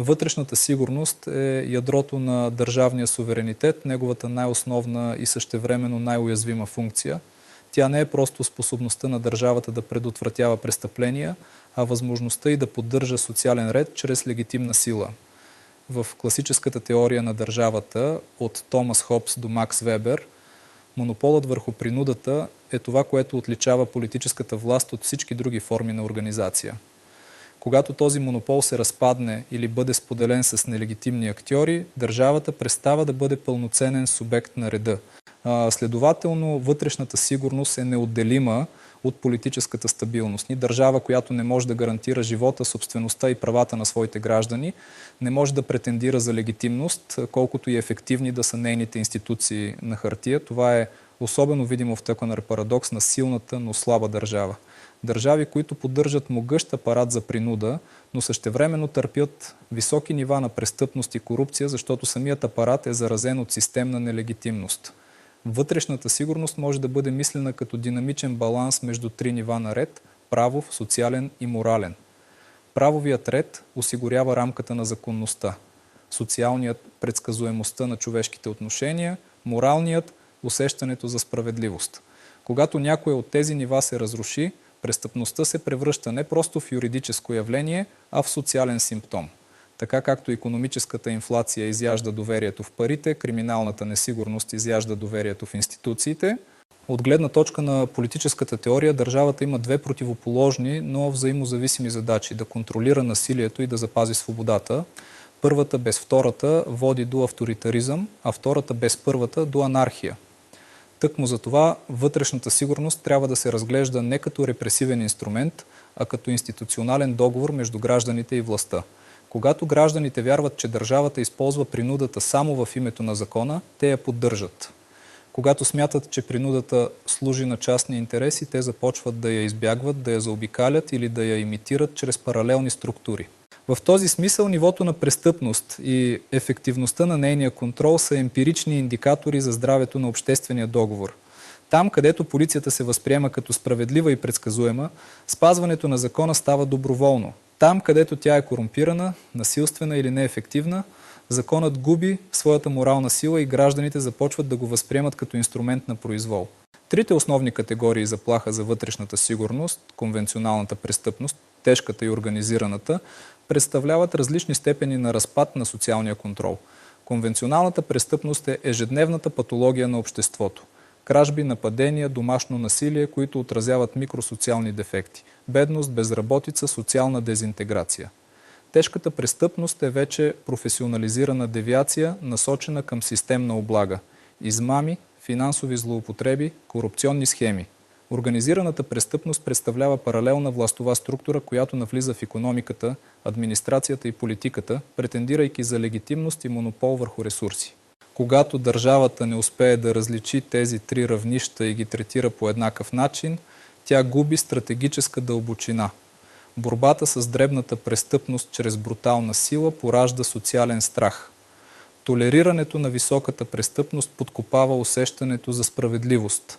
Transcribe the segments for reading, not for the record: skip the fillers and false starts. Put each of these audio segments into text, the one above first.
Вътрешната сигурност е ядрото на държавния суверенитет, неговата най-основна и същевременно най-уязвима функция. Тя не е просто способността на държавата да предотвратява престъпления, а възможността и да поддържа социален ред чрез легитимна сила. В класическата теория на държавата от Томас Хобс до Макс Вебер, монополът върху принудата е това, което отличава политическата власт от всички други форми на организация. Когато този монопол се разпадне или бъде споделен с нелегитимни актьори, държавата престава да бъде пълноценен субект на реда. Следователно, вътрешната сигурност е неотделима от политическата стабилност. Ни държава, която не може да гарантира живота, собствеността и правата на своите граждани, не може да претендира за легитимност, колкото и ефективни да са нейните институции на хартия. Това е особено видимо в такъв парадокс на силната, но слаба държава. Държави, които поддържат могъщ апарат за принуда, но същевременно търпят високи нива на престъпност и корупция, защото самият апарат е заразен от системна нелегитимност. Вътрешната сигурност може да бъде мислена като динамичен баланс между три нива на ред – правов, социален и морален. Правовият ред осигурява рамката на законността, социалният – предсказуемостта на човешките отношения, моралният – усещането за справедливост. Когато някое от тези нива се разруши, престъпността се превръща не просто в юридическо явление, а в социален симптом. Така както икономическата инфлация изяжда доверието в парите, криминалната несигурност изяжда доверието в институциите. От гледна точка на политическата теория, държавата има две противоположни, но взаимозависими задачи – да контролира насилието и да запази свободата. Първата без втората води до авторитаризъм, а втората без първата до анархия. Тъкмо за това вътрешната сигурност трябва да се разглежда не като репресивен инструмент, а като институционален договор между гражданите и властта. Когато гражданите вярват, че държавата използва принудата само в името на закона, те я поддържат. Когато смятат, че принудата служи на частни интереси, те започват да я избягват, да я заобикалят или да я имитират чрез паралелни структури. В този смисъл нивото на престъпност и ефективността на нейния контрол са емпирични индикатори за здравето на обществения договор. Там, където полицията се възприема като справедлива и предсказуема, спазването на закона става доброволно. Там, където тя е корумпирана, насилствена или неефективна, законът губи своята морална сила и гражданите започват да го възприемат като инструмент на произвол. Трите основни категории заплаха за вътрешната сигурност, конвенционалната престъпност, тежката и организираната, представляват различни степени на разпад на социалния контрол. Конвенционалната престъпност е ежедневната патология на обществото. Кражби, нападения, домашно насилие, които отразяват микросоциални дефекти. Бедност, безработица, социална дезинтеграция. Тежката престъпност е вече професионализирана девиация, насочена към системна облага. Измами, финансови злоупотреби, корупционни схеми. Организираната престъпност представлява паралелна властова структура, която навлиза в икономиката, администрацията и политиката, претендирайки за легитимност и монопол върху ресурси. Когато държавата не успее да различи тези три равнища и ги третира по еднакъв начин, тя губи стратегическа дълбочина. Борбата с дребната престъпност чрез брутална сила поражда социален страх. Толерирането на високата престъпност подкопава усещането за справедливост,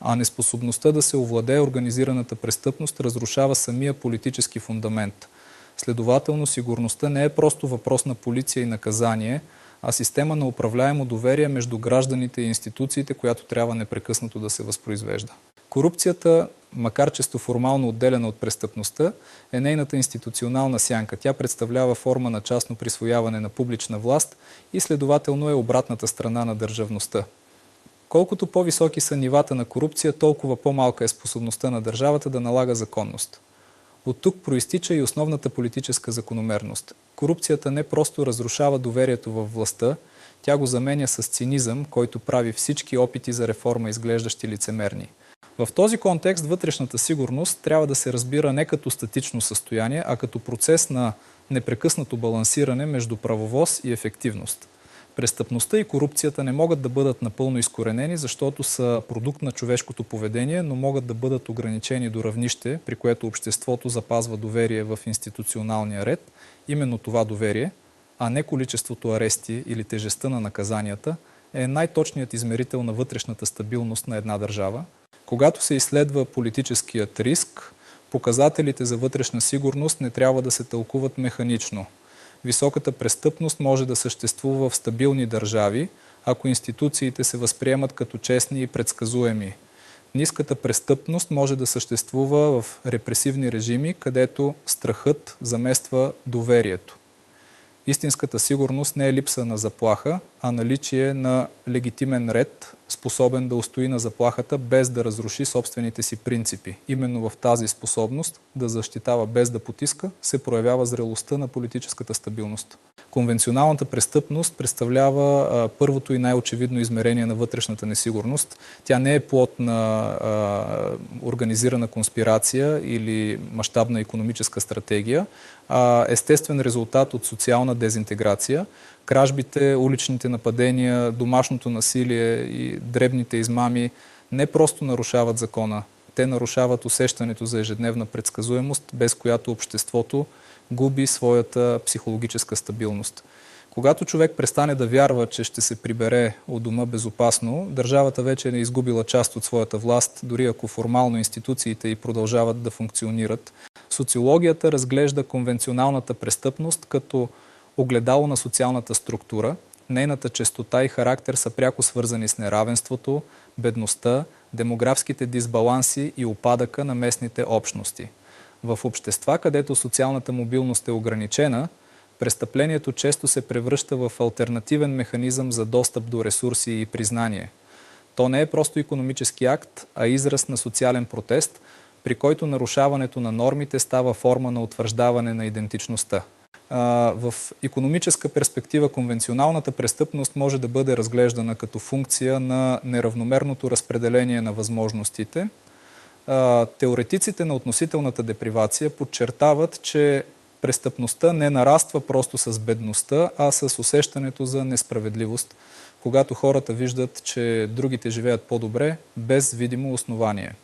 а неспособността да се овладее организираната престъпност разрушава самия политически фундамент. Следователно, сигурността не е просто въпрос на полиция и наказание, а система на управляемо доверие между гражданите и институциите, която трябва непрекъснато да се възпроизвежда. Корупцията, макар често формално отделена от престъпността, е нейната институционална сянка. Тя представлява форма на частно присвояване на публична власт и следователно е обратната страна на държавността. Колкото по-високи са нивата на корупция, толкова по-малка е способността на държавата да налага законност. От тук проистича и основната политическа закономерност. Корупцията не просто разрушава доверието във властта, тя го заменя с цинизъм, който прави всички опити за реформа изглеждащи лицемерни. В този контекст вътрешната сигурност трябва да се разбира не като статично състояние, а като процес на непрекъснато балансиране между правовост и ефективност. Престъпността и корупцията не могат да бъдат напълно изкоренени, защото са продукт на човешкото поведение, но могат да бъдат ограничени до равнище, при което обществото запазва доверие в институционалния ред. Именно това доверие, а не количеството арести или тежестта на наказанията, е най-точният измерител на вътрешната стабилност на една държава. Когато се изследва политическият риск, показателите за вътрешна сигурност не трябва да се тълкуват механично. Високата престъпност може да съществува в стабилни държави, ако институциите се възприемат като честни и предсказуеми. Ниската престъпност може да съществува в репресивни режими, където страхът замества доверието. Истинската сигурност не е липса на заплаха, а наличие на легитимен ред, способен да устои на заплахата без да разруши собствените си принципи. Именно в тази способност да защитава без да потиска се проявява зрелостта на политическата стабилност. Конвенционалната престъпност представлява първото и най-очевидно измерение на вътрешната несигурност. Тя не е плод на организирана конспирация или мащабна икономическа стратегия, а естествен резултат от социална дезинтеграция. Кражбите, уличните нападения, домашното насилие и дребните измами не просто нарушават закона, те нарушават усещането за ежедневна предсказуемост, без която обществото губи своята психологическа стабилност. Когато човек престане да вярва, че ще се прибере от дома безопасно, държавата вече е изгубила част от своята власт, дори ако формално институциите й продължават да функционират. Социологията разглежда конвенционалната престъпност като огледало на социалната структура. Нейната честота и характер са пряко свързани с неравенството, бедността, демографските дисбаланси и упадъка на местните общности. В общества, където социалната мобилност е ограничена, престъплението често се превръща в алтернативен механизъм за достъп до ресурси и признание. То не е просто икономически акт, а израз на социален протест, при който нарушаването на нормите става форма на утвърждаване на идентичността. В икономическа перспектива конвенционалната престъпност може да бъде разглеждана като функция на неравномерното разпределение на възможностите. Теоретиците на относителната депривация подчертават, че престъпността не нараства просто с бедността, а с усещането за несправедливост, когато хората виждат, че другите живеят по-добре, без видимо основание.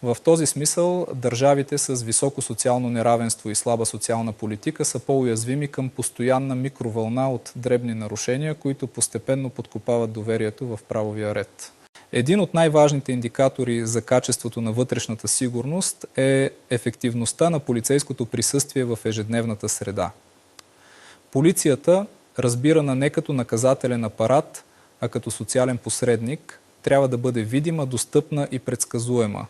В този смисъл държавите с високо социално неравенство и слаба социална политика са по-уязвими към постоянна микровълна от дребни нарушения, които постепенно подкопават доверието в правовия ред. Един от най-важните индикатори за качеството на вътрешната сигурност е ефективността на полицейското присъствие в ежедневната среда. Полицията, разбирана не като наказателен апарат, а като социален посредник, трябва да бъде видима, достъпна и предсказуема.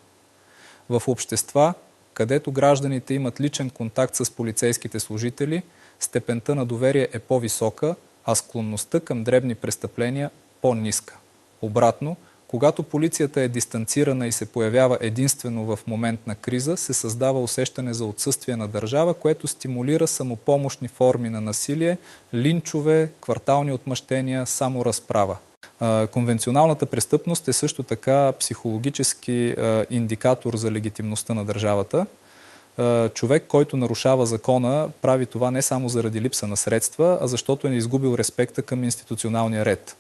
В общества, където гражданите имат личен контакт с полицейските служители, степента на доверие е по-висока, а склонността към дребни престъпления по-ниска. Обратно, когато полицията е дистанцирана и се появява единствено в момент на криза, се създава усещане за отсъствие на държава, което стимулира самопомощни форми на насилие, линчове, квартални отмъщения, саморазправа. Конвенционалната престъпност е също така психологически индикатор за легитимността на държавата. Човек, който нарушава закона, прави това не само заради липса на средства, а защото е изгубил респекта към институционалния ред.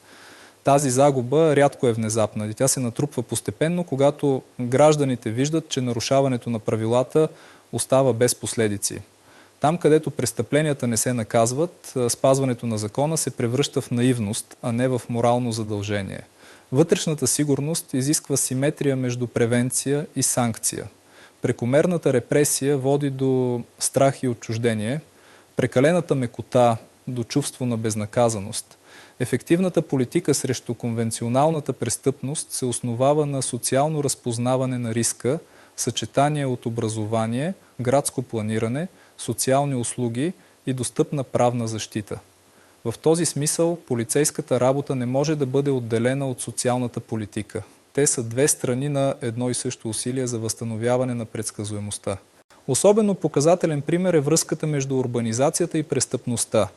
Тази загуба рядко е внезапна и тя се натрупва постепенно, когато гражданите виждат, че нарушаването на правилата остава без последици. Там, където престъпленията не се наказват, спазването на закона се превръща в наивност, а не в морално задължение. Вътрешната сигурност изисква симетрия между превенция и санкция. Прекомерната репресия води до страх и отчуждение, прекалената мекота до чувство на безнаказаност. Ефективната политика срещу конвенционалната престъпност се основава на социално разпознаване на риска, съчетание от образование, градско планиране, социални услуги и достъпна правна защита. В този смисъл полицейската работа не може да бъде отделена от социалната политика. Те са две страни на едно и също усилие за възстановяване на предсказуемостта. Особено показателен пример е връзката между урбанизацията и престъпността.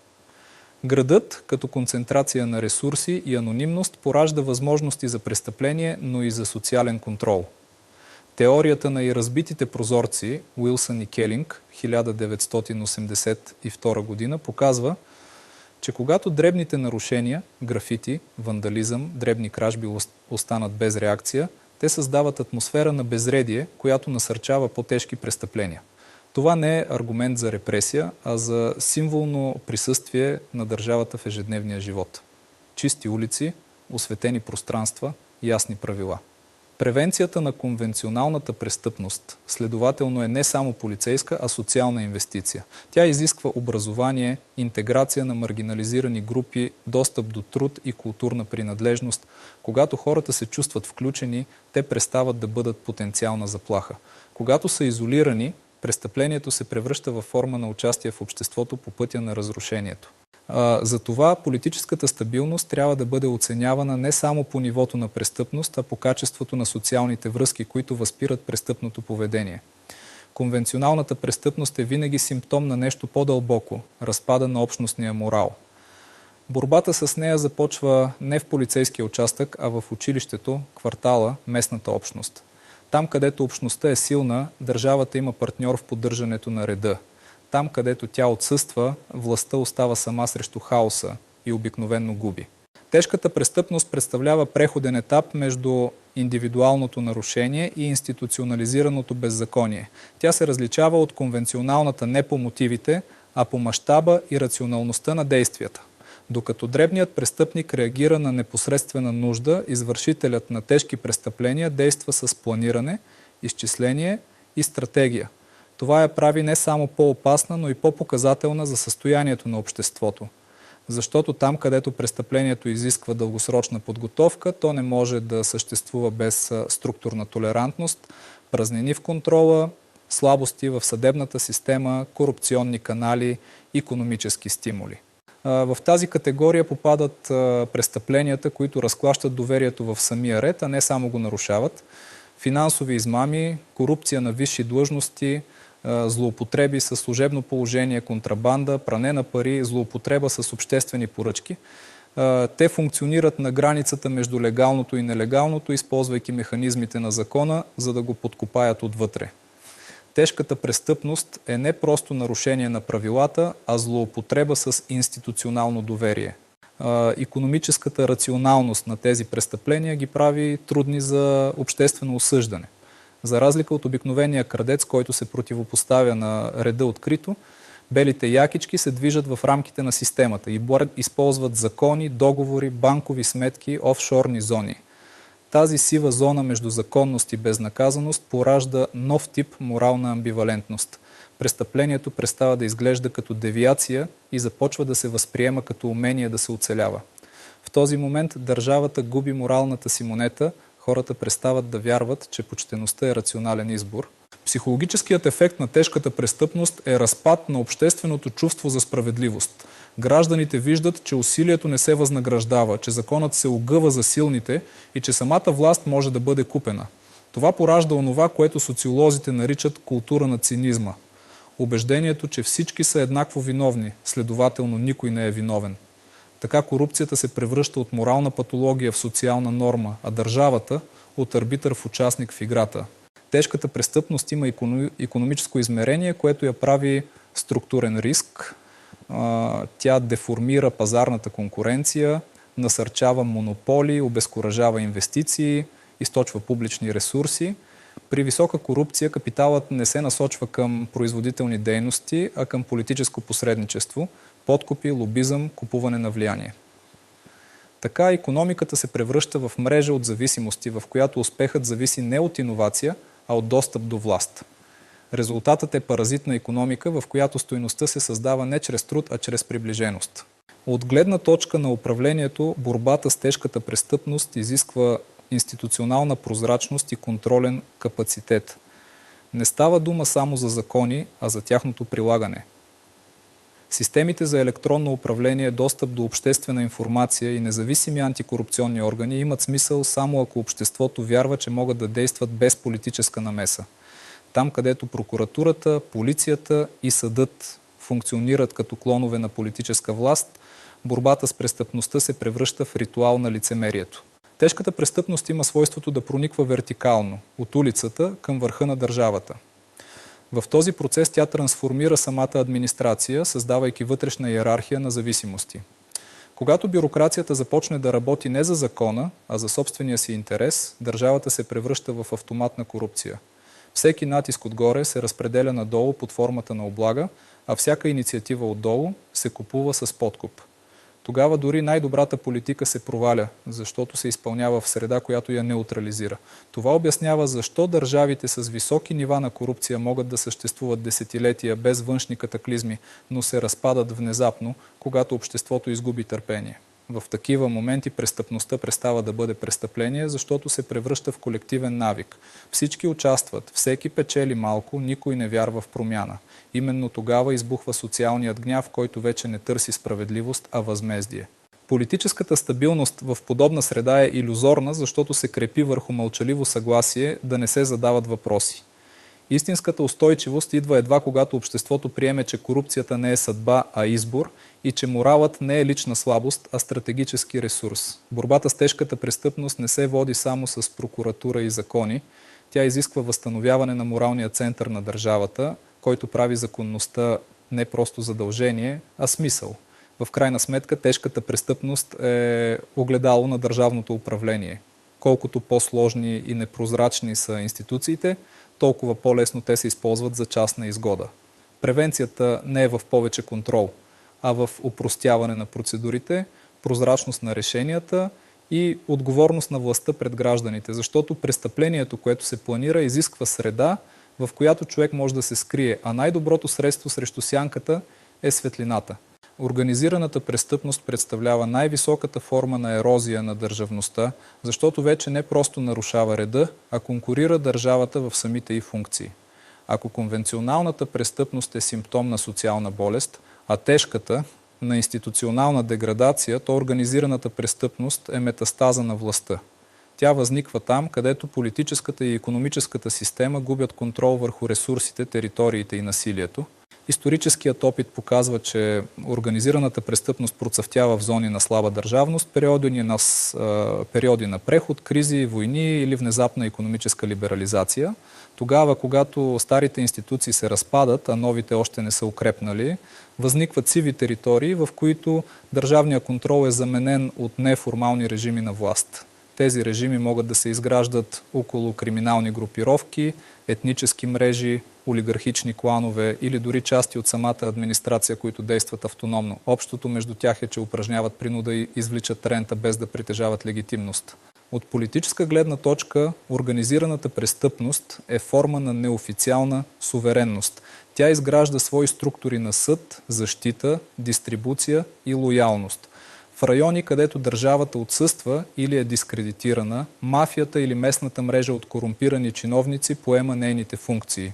Градът, като концентрация на ресурси и анонимност, поражда възможности за престъпление, но и за социален контрол. Теорията на и разбитите прозорци, Уилсън и Келинг, 1982 година, показва, че когато дребните нарушения, графити, вандализъм, дребни кражби останат без реакция, те създават атмосфера на безредие, която насърчава по-тежки престъпления. Това не е аргумент за репресия, а за символно присъствие на държавата в ежедневния живот. Чисти улици, осветени пространства, ясни правила. Превенцията на конвенционалната престъпност, следователно, е не само полицейска, а социална инвестиция. Тя изисква образование, интеграция на маргинализирани групи, достъп до труд и културна принадлежност. Когато хората се чувстват включени, те престават да бъдат потенциална заплаха. Когато са изолирани, престъплението се превръща във форма на участие в обществото по пътя на разрушението. Затова политическата стабилност трябва да бъде оценявана не само по нивото на престъпност, а по качеството на социалните връзки, които възпират престъпното поведение. Конвенционалната престъпност е винаги симптом на нещо по-дълбоко – разпада на общностния морал. Борбата с нея започва не в полицейския участък, а в училището, квартала, местната общност. Там, където общността е силна, държавата има партньор в поддържането на реда. Там, където тя отсъства, властта остава сама срещу хаоса и обикновенно губи. Тежката престъпност представлява преходен етап между индивидуалното нарушение и институционализираното беззаконие. Тя се различава от конвенционалната не по мотивите, а по мащаба и рационалността на действията. Докато дребният престъпник реагира на непосредствена нужда, извършителят на тежки престъпления действа с планиране, изчисление и стратегия. Това я прави не само по-опасна, но и по-показателна за състоянието на обществото. Защото там, където престъплението изисква дългосрочна подготовка, то не може да съществува без структурна толерантност, празнини в контрола, слабости в съдебната система, корупционни канали, икономически стимули. В тази категория попадат престъпленията, които разклащат доверието в самия ред, а не само го нарушават. Финансови измами, корупция на висши длъжности, злоупотреби с служебно положение, контрабанда, пране на пари, злоупотреба с обществени поръчки. Те функционират на границата между легалното и нелегалното, използвайки механизмите на закона, за да го подкопаят отвътре. Тежката престъпност е не просто нарушение на правилата, а злоупотреба с институционално доверие. Икономическата рационалност на тези престъпления ги прави трудни за обществено осъждане. За разлика от обикновения крадец, който се противопоставя на реда открито, белите якички се движат в рамките на системата и използват закони, договори, банкови сметки, офшорни зони. Тази сива зона между законност и безнаказаност поражда нов тип морална амбивалентност. Престъплението престава да изглежда като девиация и започва да се възприема като умение да се оцелява. В този момент държавата губи моралната си монета, хората престават да вярват, че почтеността е рационален избор. Психологическият ефект на тежката престъпност е разпад на общественото чувство за справедливост. Гражданите виждат, че усилието не се възнаграждава, че законът се огъва за силните и че самата власт може да бъде купена. Това поражда онова, което социолозите наричат култура на цинизма. Убеждението, че всички са еднакво виновни, следователно никой не е виновен. Така корупцията се превръща от морална патология в социална норма, а държавата от арбитър в участник в играта. Тежката престъпност има икономическо измерение, което я прави структурен риск. Тя деформира пазарната конкуренция, насърчава монополи, обезкуражава инвестиции, източва публични ресурси. При висока корупция капиталът не се насочва към производителни дейности, а към политическо посредничество, подкупи, лобизъм, купуване на влияние. Така икономиката се превръща в мрежа от зависимости, в която успехът зависи не от иновация, а от достъп до власт. Резултатът е паразитна икономика, в която стойността се създава не чрез труд, а чрез приближеност. От гледна точка на управлението, борбата с тежката престъпност изисква институционална прозрачност и контролен капацитет. Не става дума само за закони, а за тяхното прилагане. Системите за електронно управление, достъп до обществена информация и независими антикорупционни органи имат смисъл само ако обществото вярва, че могат да действат без политическа намеса. Там, където прокуратурата, полицията и съдът функционират като клонове на политическа власт, борбата с престъпността се превръща в ритуал на лицемерието. Тежката престъпност има свойството да прониква вертикално, от улицата към върха на държавата. В този процес тя трансформира самата администрация, създавайки вътрешна иерархия на зависимости. Когато бюрокрацията започне да работи не за закона, а за собствения си интерес, държавата се превръща в автомат на корупция. Всеки натиск отгоре се разпределя надолу под формата на облага, а всяка инициатива отдолу се купува с подкуп. тогава дори най-добрата политика се проваля, защото се изпълнява в среда, която я неутрализира. Това обяснява защо държавите с високи нива на корупция могат да съществуват десетилетия без външни катаклизми, но се разпадат внезапно, когато обществото изгуби търпение. В такива моменти престъпността престава да бъде престъпление, защото се превръща в колективен навик. Всички участват, всеки печели малко, никой не вярва в промяна. Именно тогава избухва социалният гняв, който вече не търси справедливост, а възмездие. Политическата стабилност в подобна среда е илюзорна, защото се крепи върху мълчаливо съгласие да не се задават въпроси. Истинската устойчивост идва едва когато обществото приеме, че корупцията не е съдба, а избор и че моралът не е лична слабост, а стратегически ресурс. Борбата с тежката престъпност не се води само с прокуратура и закони. Тя изисква възстановяване на моралния център на държавата, който прави законността не просто задължение, а смисъл. В крайна сметка тежката престъпност е огледало на държавното управление. Колкото по-сложни и непрозрачни са институциите, толкова по-лесно те се използват за частна изгода. Превенцията не е в повече контрол, а в опростяване на процедурите, прозрачност на решенията и отговорност на властта пред гражданите, защото престъплението, което се планира, изисква среда, в която човек може да се скрие, а най-доброто средство срещу сянката е светлината. Организираната престъпност представлява най-високата форма на ерозия на държавността, защото вече не просто нарушава реда, а конкурира държавата в самите й функции. Ако конвенционалната престъпност е симптом на социална болест, а тежката на институционална деградация, то организираната престъпност е метастаза на властта. Тя възниква там, където политическата и икономическата система губят контрол върху ресурсите, териториите и насилието. Историческият опит показва, че организираната престъпност процъфтява в зони на слаба държавност, периоди на преход, кризи, войни или внезапна икономическа либерализация. Тогава, когато старите институции се разпадат, а новите още не са укрепнали, възникват сиви територии, в които държавният контрол е заменен от неформални режими на власт. Тези режими могат да се изграждат около криминални групировки, етнически мрежи, олигархични кланове или дори части от самата администрация, които действат автономно. Общото между тях е, че упражняват принуда и извличат рента без да притежават легитимност. От политическа гледна точка, организираната престъпност е форма на неофициална суверенност. Тя изгражда свои структури на съд, защита, дистрибуция и лоялност. В райони, където държавата отсъства или е дискредитирана, мафията или местната мрежа от корумпирани чиновници поема нейните функции.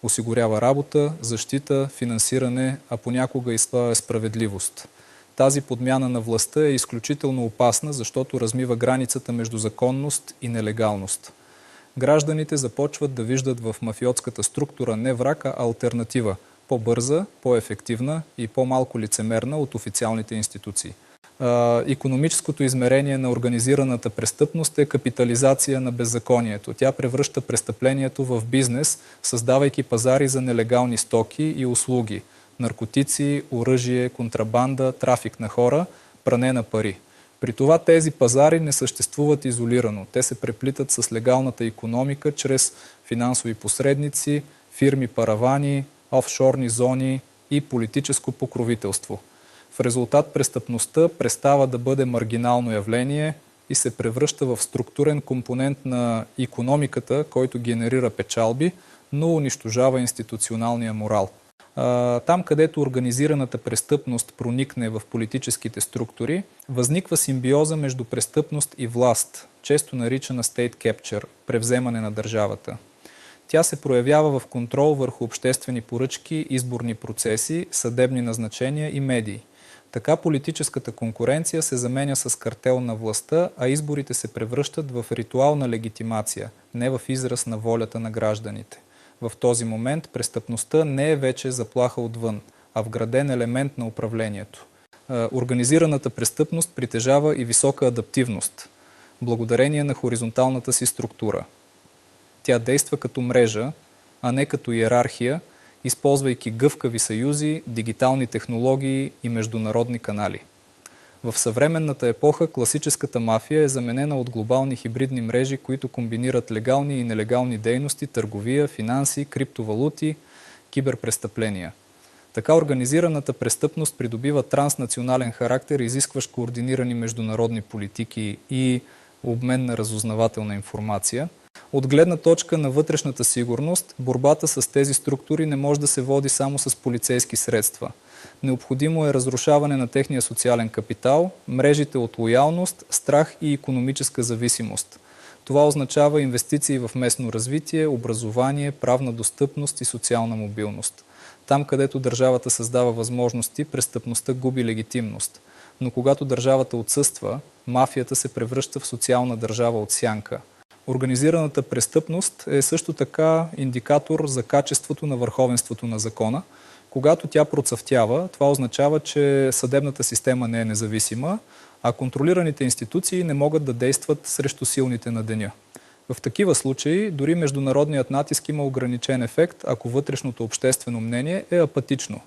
Осигурява работа, защита, финансиране, а понякога и справедливост. Тази подмяна на властта е изключително опасна, защото размива границата между законност и нелегалност. Гражданите започват да виждат в мафиотската структура не враг, а алтернатива, по-бърза, по-ефективна и по-малко лицемерна от официалните институции. Икономическото измерение на организираната престъпност е капитализация на беззаконието. Тя превръща престъплението в бизнес, създавайки пазари за нелегални стоки и услуги. Наркотици, оръжие, контрабанда, трафик на хора, пране на пари. При това тези пазари не съществуват изолирано. Те се преплитат с легалната икономика чрез финансови посредници, фирми паравани, офшорни зони и политическо покровителство. В резултат престъпността престава да бъде маргинално явление и се превръща в структурен компонент на икономиката, който генерира печалби, но унищожава институционалния морал. Там, където организираната престъпност проникне в политическите структури, възниква симбиоза между престъпност и власт, често наричана state capture, превземане на държавата. Тя се проявява в контрол върху обществени поръчки, изборни процеси, съдебни назначения и медии. Така политическата конкуренция се заменя с картел на властта, а изборите се превръщат в ритуална легитимация, не в израз на волята на гражданите. В този момент престъпността не е вече заплаха отвън, а вграден елемент на управлението. Организираната престъпност притежава и висока адаптивност, благодарение на хоризонталната си структура. Тя действа като мрежа, а не като иерархия, използвайки гъвкави съюзи, дигитални технологии и международни канали. В съвременната епоха класическата мафия е заменена от глобални хибридни мрежи, които комбинират легални и нелегални дейности, търговия, финанси, криптовалути, киберпрестъпления. Така организираната престъпност придобива транснационален характер, изискващ координирани международни политики и обмен на разузнавателна информация. От гледна точка на вътрешната сигурност, борбата с тези структури не може да се води само с полицейски средства. Необходимо е разрушаване на техния социален капитал, мрежите от лоялност, страх и икономическа зависимост. Това означава инвестиции в местно развитие, образование, правна достъпност и социална мобилност. Там, където държавата създава възможности, престъпността губи легитимност. Но когато държавата отсъства, мафията се превръща в социална държава от сянка. Организираната престъпност е също така индикатор за качеството на върховенството на закона. Когато тя процъфтява, това означава, че съдебната система не е независима, а контролираните институции не могат да действат срещу силните на деня. В такива случаи дори международният натиск има ограничен ефект, ако вътрешното обществено мнение е апатично.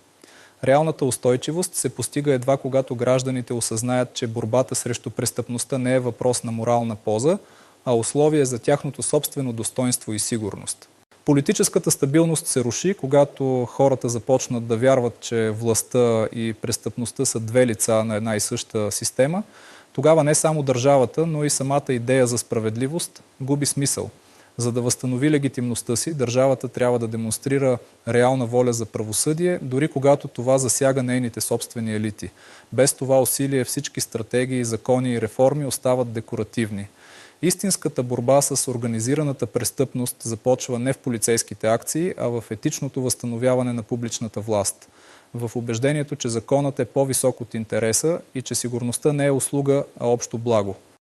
Реалната устойчивост се постига едва когато гражданите осъзнаят, че борбата срещу престъпността не е въпрос на морална поза, а условие за тяхното собствено достоинство и сигурност. Политическата стабилност се руши, когато хората започнат да вярват, че властта и престъпността са две лица на една и съща система. Тогава не само държавата, но и самата идея за справедливост губи смисъл. За да възстанови легитимността си, държавата трябва да демонстрира реална воля за правосъдие, дори когато това засяга нейните собствени елити. Без това усилие всички стратегии, закони и реформи остават декоративни. Истинската борба с организираната престъпност започва не в полицейските акции, а в етичното възстановяване на публичната власт. В убеждението, че законът е по-висок от интереса и че сигурността не е услуга, а общо благо.